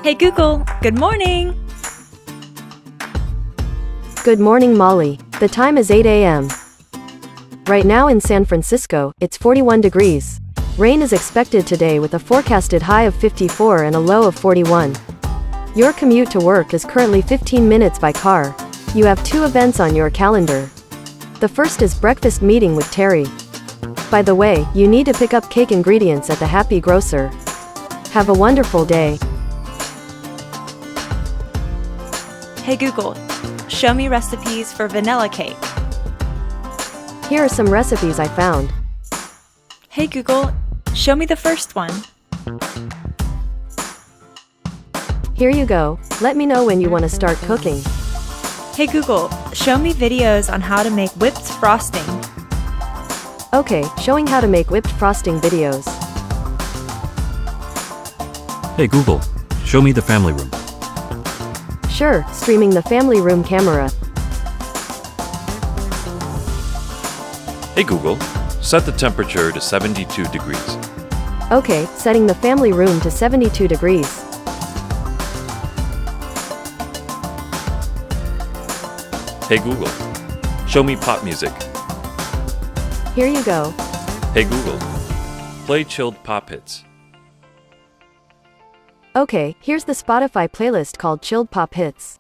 Hey Google, good morning! Good morning, Molly. The time is 8 a.m. Right now in San Francisco, it's 41 degrees. Rain is expected today with a forecasted high of 54 and a low of 41. Your commute to work is currently 15 minutes by car. You have 2 events on your calendar. The first is breakfast meeting with Terry. By the way, you need to pick up cake ingredients at the Happy Grocer. Have a wonderful day. Hey Google, show me recipes for vanilla cake. Here are some recipes I found. Hey Google, show me the first one. Here you go. Let me know when you want to start cooking. Hey Google, show me videos on how to make whipped frosting. Okay, showing how to make whipped frosting videos. Hey Google, show me the family room. Sure, streaming the family room camera. Hey Google, set the temperature to 72 degrees. Okay, setting the family room to 72 degrees. Hey Google, show me pop music. Here you go. Hey Google, play chilled pop hits. Okay, here's the Spotify playlist called Chilled Pop Hits.